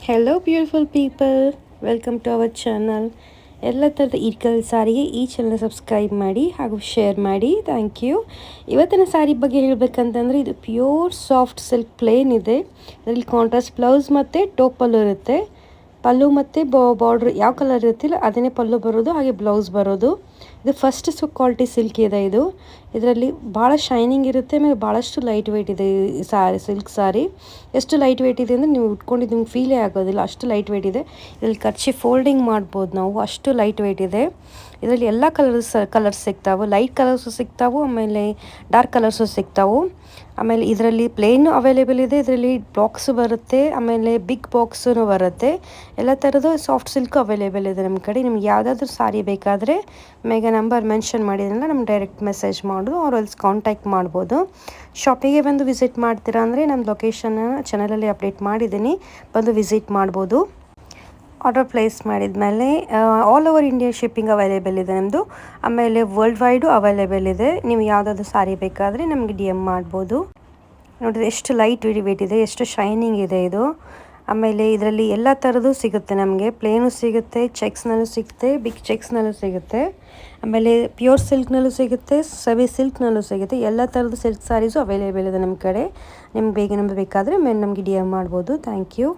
Hello beautiful people, welcome to our channel. ಎಲ್ಲ ಥರದ ಇರ್ಕಲ್ ಸಾರಿಗೆ ಈ ಚಾನಲ್ ಸಬ್ಸ್ಕ್ರೈಬ್ ಮಾಡಿ ಹಾಗೂ ಶೇರ್ ಮಾಡಿ. Thank you. ಇವತ್ತಿನ ಸಾರಿ ಬಗ್ಗೆ ಹೇಳಬೇಕಂತಂದರೆ ಇದು ಪ್ಯೂರ್ ಸಾಫ್ಟ್ ಸಿಲ್ಕ್ ಪ್ಲೇನ್ ಇದೆ. ಇದರಲ್ಲಿ ಕಾಂಟ್ರಾಸ್ಟ್ ಬ್ಲೌಸ್ ಮತ್ತು ಟಾಪ್ ಪಲ್ಲು ಇರುತ್ತೆ. ಪಲ್ಲು ಮತ್ತು ಬಾರ್ಡ್ರ್ ಯಾವ ಕಲರ್ ಇರುತ್ತಿಲ್ಲ ಅದನ್ನೇ ಪಲ್ಲು ಬರೋದು, ಹಾಗೆ ಬ್ಲೌಸ್ ಬರೋದು. ಇದು ಫಸ್ಟ್ ಕ್ವಾಲಿಟಿ ಸಿಲ್ಕ್ ಇದೆ. ಇದರಲ್ಲಿ ಭಾಳ ಶೈನಿಂಗ್ ಇರುತ್ತೆ, ಆಮೇಲೆ ಭಾಳಷ್ಟು ಲೈಟ್ ವೆಯ್ಟ್ ಇದೆ ಈ ಸಾರಿ. ಸಿಲ್ಕ್ ಸಾರಿ ಎಷ್ಟು ಲೈಟ್ ವೆಯ್ಟ್ ಇದೆ ಅಂದರೆ ನೀವು ಉಟ್ಕೊಂಡಿದ್ದು ನಿಮ್ಗೆ ಫೀಲೇ ಆಗೋದಿಲ್ಲ, ಅಷ್ಟು ಲೈಟ್ ವೆಯ್ಟ್ ಇದೆ. ಇದರಲ್ಲಿ ಕಚ್ಚಿ ಫೋಲ್ಡಿಂಗ್ ಮಾಡ್ಬೋದು ನಾವು, ಅಷ್ಟು ಲೈಟ್ ವೆಯ್ಟ್ ಇದೆ. ಇದರಲ್ಲಿ ಎಲ್ಲ ಕಲರ್ಸ್ ಸಿಗ್ತಾವೆ, ಲೈಟ್ ಕಲರ್ಸು ಸಿಗ್ತಾವೆ, ಆಮೇಲೆ ಡಾರ್ಕ್ ಕಲರ್ಸು ಸಿಗ್ತಾವೆ. ಆಮೇಲೆ ಇದರಲ್ಲಿ ಪ್ಲೇನು ಅವೈಲೇಬಲ್ ಇದೆ, ಇದರಲ್ಲಿ ಬಾಕ್ಸು ಬರುತ್ತೆ, ಆಮೇಲೆ ಬಿಗ್ ಬಾಕ್ಸೂ ಬರುತ್ತೆ. ಎಲ್ಲ ಥರದ್ದು ಸಾಫ್ಟ್ ಸಿಲ್ಕು ಅವೈಲೇಬಲ್ ಇದೆ ನಮ್ಮ ಕಡೆ. ನಿಮ್ಗೆ ಯಾವುದಾದ್ರೂ ಸಾರಿ ಬೇಕಾದರೆ ಮೇಗ ನಂಬರ್ ಮೆನ್ಷನ್ ಮಾಡಿದ್ರಲ್ಲ, ನಮ್ಗೆ ಡೈರೆಕ್ಟ್ ಮೆಸೇಜ್ ಮಾಡೋದು ಅವ್ರು ಅಲ್ಲಿ ಕಾಂಟ್ಯಾಕ್ಟ್ ಮಾಡ್ಬೋದು. ಶಾಪಿಗೆ ಬಂದು ವಿಸಿಟ್ ಮಾಡ್ತೀರಾ ಅಂದರೆ ನಮ್ಮ ಲೊಕೇಶನ್ನ ಚಾನಲಲ್ಲಿ ಅಪ್ಡೇಟ್ ಮಾಡಿದ್ದೀನಿ, ಬಂದು ವಿಸಿಟ್ ಮಾಡ್ಬೋದು. ಆರ್ಡರ್ ಪ್ಲೇಸ್ ಮಾಡಿದ್ಮೇಲೆ all over India shipping available ಇದೆ ನಮ್ಮದು. ಆಮೇಲೆ ವರ್ಲ್ಡ್ ವೈಡು ಅವೈಲೇಬಲ್ ಇದೆ. ನೀವು ಯಾವುದಾದ್ರೂ ಸಾರಿ ಬೇಕಾದರೆ ನಮಗೆ DM ಮಾಡ್ಬೋದು. ನೋಡಿದ್ರೆ ಎಷ್ಟು ಲೈಟ್ ವೇಟ್ ಇದೆ, ಎಷ್ಟು ಶೈನಿಂಗ್ ಇದೆ ಇದು. ಆಮೇಲೆ ಇದರಲ್ಲಿ ಎಲ್ಲ ಥರದ್ದು ಸಿಗುತ್ತೆ ನಮಗೆ. ಪ್ಲೇನು ಸಿಗುತ್ತೆ, ಚೆಕ್ಸ್ನಲ್ಲೂ ಸಿಗುತ್ತೆ, ಬಿಗ್ ಚೆಕ್ಸ್ನಲ್ಲೂ ಸಿಗುತ್ತೆ, ಆಮೇಲೆ ಪ್ಯೂರ್ ಸಿಲ್ಕ್ನಲ್ಲೂ ಸಿಗುತ್ತೆ, ಸೆಮಿ ಸಿಲ್ಕ್ನಲ್ಲೂ ಸಿಗುತ್ತೆ. ಎಲ್ಲ ಥರದ್ದು ಸಿಲ್ಕ್ ಸಾರೀಸು ಅವೈಲೇಬಲ್ ಇದೆ ನಮ್ಮ ಕಡೆ. ನಿಮ್ಗೆ ಬೇಕಾದರೆ ನಮಗೆ DM ಮಾಡ್ಬೋದು. Thank you.